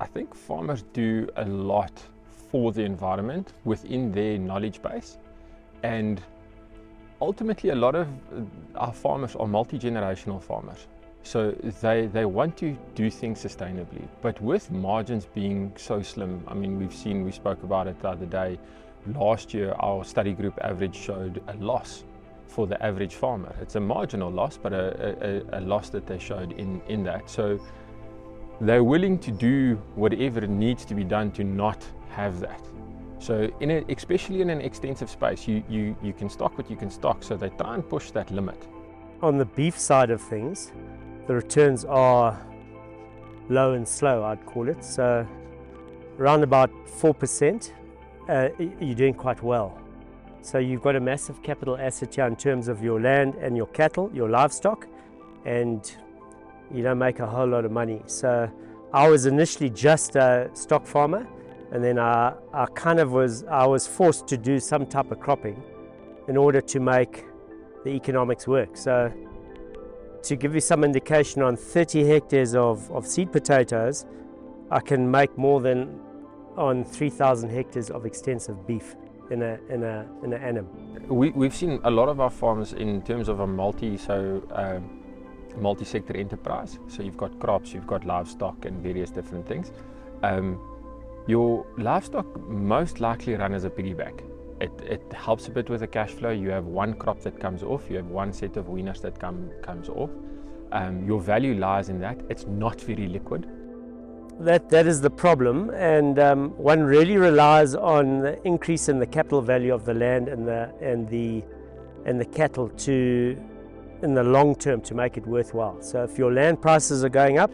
I think farmers do a lot for the environment within their knowledge base, and ultimately a lot of our farmers are multi-generational farmers. So they want to do things sustainably, but with margins being so slim, I mean, we spoke about it the other day. Last year, our study group average showed a loss for the average farmer. It's a marginal loss, but a loss that they showed in that. So they're willing to do whatever needs to be done to not have that. So especially in an extensive space, you can stock what you can stock, so they try and push that limit. On the beef side of things, the returns are low and slow, I'd call it. So around about 4%, you're doing quite well. So you've got a massive capital asset here in terms of your land and your cattle, your livestock, and you don't make a whole lot of money. So I was initially just a stock farmer, and then I was forced to do some type of cropping in order to make the economics work. So to give you some indication, on 30 hectares of seed potatoes, I can make more than on 3,000 hectares of extensive beef in an annum. We've seen a lot of our farms in terms of a multi-sector enterprise. So you've got crops, you've got livestock and various different things. Your livestock most likely run as a piggyback. It helps a bit with the cash flow. You have one crop that comes off, you have one set of weaners that comes off. Your value lies in that. It's not very liquid. That is the problem, and one really relies on the increase in the capital value of the land and the cattle in the long term to make it worthwhile. So if your land prices are going up,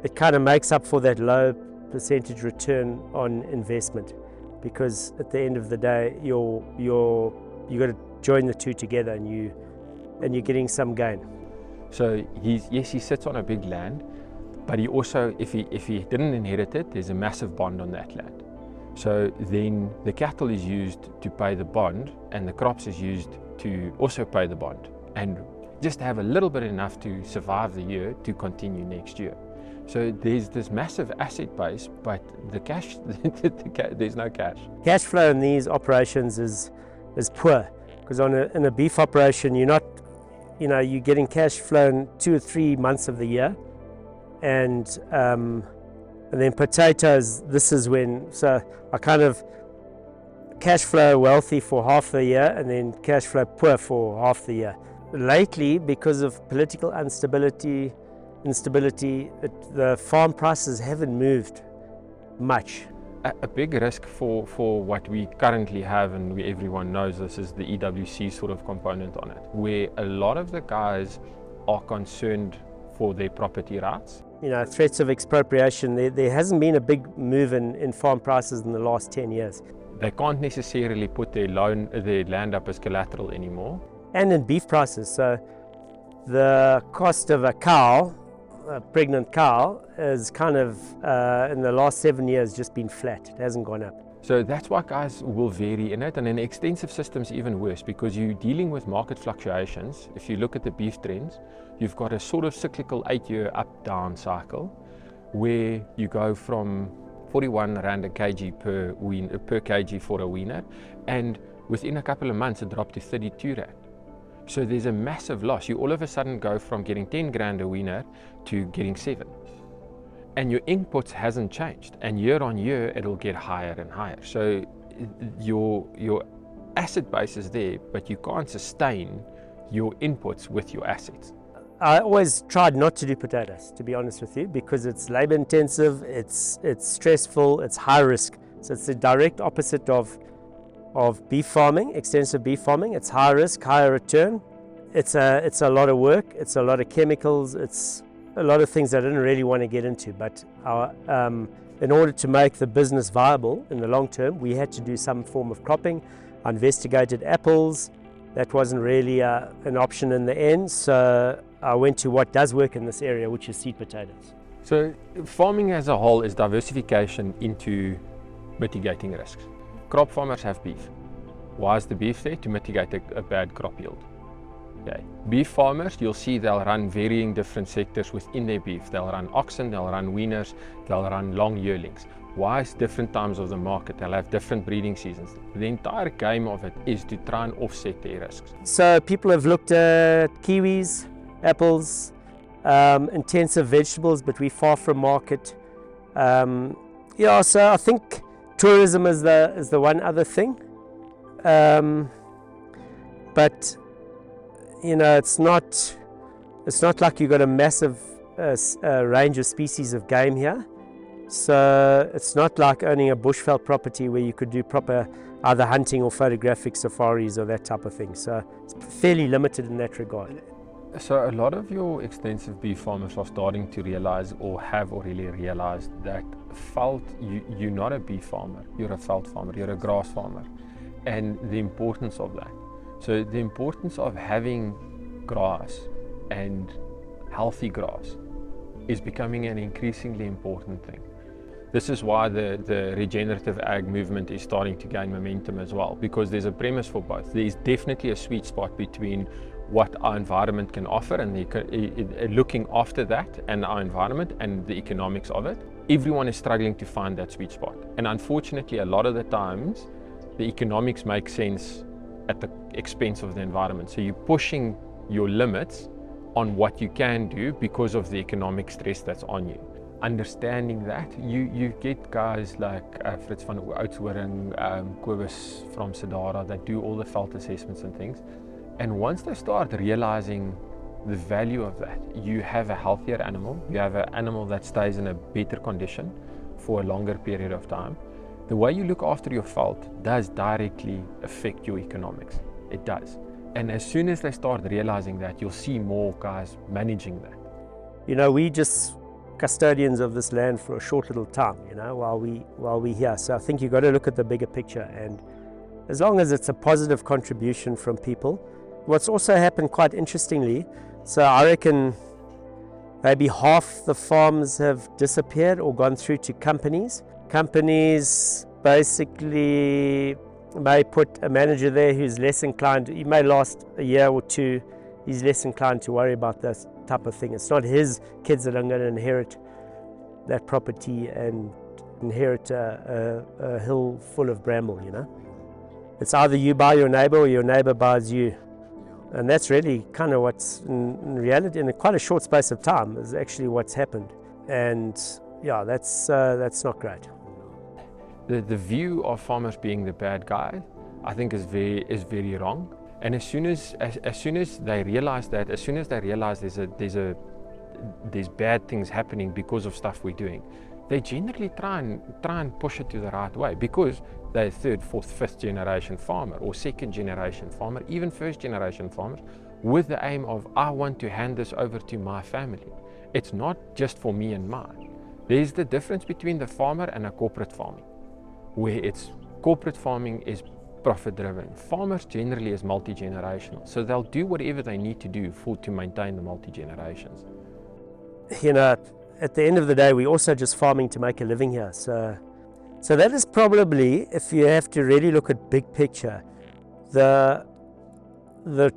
it kind of makes up for that low percentage return on investment, because at the end of the day you got to join the two together, and you're getting some gain. So he sits on a big land, but he also, if he didn't inherit it, there's a massive bond on that land. So then the cattle is used to pay the bond, and the crops is used to also pay the bond, and just have a little bit enough to survive the year to continue next year. So there's this massive asset base, but the cash, there's no cash. Cash flow in these operations is poor, because in a beef operation, you're getting cash flow in 2 or 3 months of the year, and then potatoes, this is when, so I kind of cash flow wealthy for half the year and then cash flow poor for half the year. Lately, because of political instability, the farm prices haven't moved much. A big risk for what we currently have, and everyone knows this, is the EWC sort of component on it, where a lot of the guys are concerned for their property rights. Threats of expropriation, there hasn't been a big move in farm prices in the last 10 years. They can't necessarily put their land up as collateral anymore. And in beef prices, so the cost of a cow, a pregnant cow, is kind of in the last 7 years just been flat. It hasn't gone up. So that's why guys will vary in it, and in extensive systems even worse, because you're dealing with market fluctuations. If you look at the beef trends, you've got a sort of cyclical 8-year up-down cycle where you go from 41 Rand a kg per kg for a weaner, and within a couple of months it dropped to 32 Rand. So there's a massive loss. You all of a sudden go from getting 10 grand a weaner to getting 7. And your inputs hasn't changed, and year on year it'll get higher and higher. So your asset base is there, but you can't sustain your inputs with your assets. I always tried not to do potatoes, to be honest with you, because it's labor intensive, it's stressful, it's high risk. So it's the direct opposite of beef farming, extensive beef farming. It's high risk, higher return. It's a lot of work, it's a lot of chemicals, it's a lot of things I didn't really want to get into, but in order to make the business viable in the long term, we had to do some form of cropping. I investigated apples. That wasn't really an option in the end, so I went to what does work in this area, which is seed potatoes. So farming as a whole is diversification into mitigating risks. Crop farmers have beef. Why is the beef there? To mitigate a bad crop yield. Okay. Beef farmers, you'll see they'll run varying different sectors within their beef. They'll run oxen, they'll run weaners, they'll run long yearlings. Why? It's different times of the market. They'll have different breeding seasons. The entire game of it is to try and offset their risks. So people have looked at kiwis, apples, intensive vegetables, but we're far from market. Yeah, so I think tourism is the one other thing. But you know, it's not like you've got a massive range of species of game here. So it's not like owning a bushveld property where you could do proper either hunting or photographic safaris or that type of thing. So it's fairly limited in that regard. So a lot of your extensive beef farmers are starting to realize, or have already realized, that you're not a beef farmer, you're a veld farmer, you're a grass farmer, and the importance of that. So the importance of having grass and healthy grass is becoming an increasingly important thing. This is why the regenerative ag movement is starting to gain momentum as well, because there's a premise for both. There's definitely a sweet spot between what our environment can offer and looking after that and our environment and the economics of it. Everyone is struggling to find that sweet spot. And unfortunately, a lot of the times, the economics make sense at the expense of the environment. So you're pushing your limits on what you can do because of the economic stress that's on you. Understanding that, you get guys like Fritz van Oudtshoorn, Kobus from Sedara that do all the veld assessments and things. And once they start realizing the value of that, you have a healthier animal, you have an animal that stays in a better condition for a longer period of time. The way you look after your veld does directly affect your economics. It does. And as soon as they start realizing that, you'll see more guys managing that. You know, we just custodians of this land for a short little time, you know, while we're here. So I think you've got to look at the bigger picture, and as long as it's a positive contribution from people. What's also happened quite interestingly, so I reckon maybe half the farms have disappeared or gone through to companies. Companies basically may put a manager there who's less inclined, he may last a year or two, he's less inclined to worry about this type of thing. It's not his kids that are going to inherit that property and inherit a hill full of bramble, you know. It's either you buy your neighbor or your neighbor buys you. And that's really kind of what's in reality, in quite a short space of time, is actually what's happened. And yeah, that's not great. The view of farmers being the bad guy, I think is very wrong. And as soon as they realize that, as soon as they realize there's bad things happening because of stuff we're doing, they generally try and push it to the right way, because they're third, fourth, fifth generation farmer or second generation farmer, even first generation farmers, with the aim of, I want to hand this over to my family. It's not just for me and mine. There's the difference between the farmer and a corporate farming, where corporate farming is profit driven. Farmers generally is multi-generational, so they'll do whatever they need to do to maintain the multi-generations. You know, at the end of the day, we're also just farming to make a living here. So that is probably, if you have to really look at big picture, the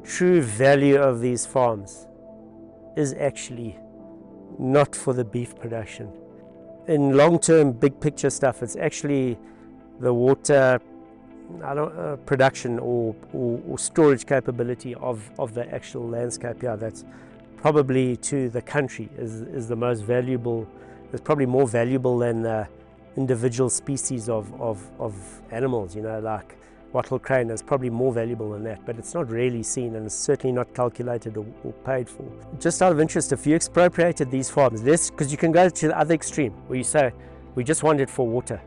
true value of these farms is actually not for the beef production. In long-term, big picture stuff, it's actually the water production or storage capability of the actual landscape here. That's probably, to the country, is the most valuable. It's probably more valuable than the individual species of animals, you know, like wattle crane is probably more valuable than that, but it's not really seen, and it's certainly not calculated or paid for. Just out of interest, if you expropriated these farms, because you can go to the other extreme where you say, we just want it for water.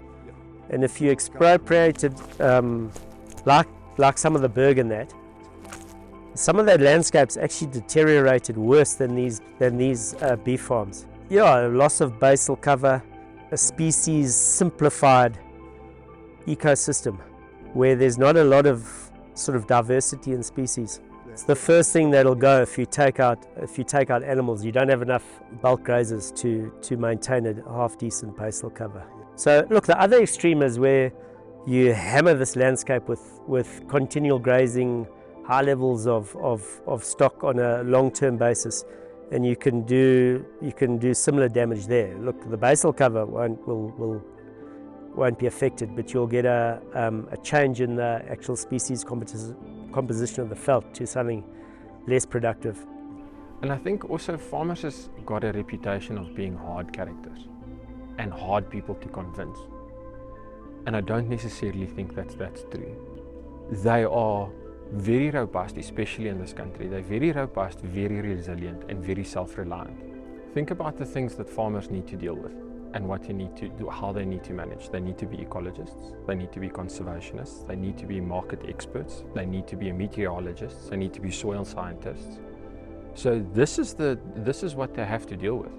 And if you expropriated, like some of the Berg and that, some of that landscapes actually deteriorated worse than these beef farms. Yeah, loss of basal cover, a species simplified ecosystem where there's not a lot of sort of diversity in species. It's the first thing that'll go if you take out animals. You don't have enough bulk grazers to maintain a half decent basal cover. So look, the other extreme is where you hammer this landscape with continual grazing, high levels of stock on a long-term basis, and you can do similar damage there. Look, the basal cover won't be affected, but you'll get a change in the actual species composition of the felt to something less productive. And I think also farmers has got a reputation of being hard characters and hard people to convince. And I don't necessarily think that's true. They are very robust, especially in this country. They're very robust, very resilient, and very self-reliant. Think about the things that farmers need to deal with and what you need to do, how they need to manage. They need to be ecologists, they need to be conservationists, they need to be market experts, they need to be meteorologists, they need to be soil scientists. So this is what they have to deal with.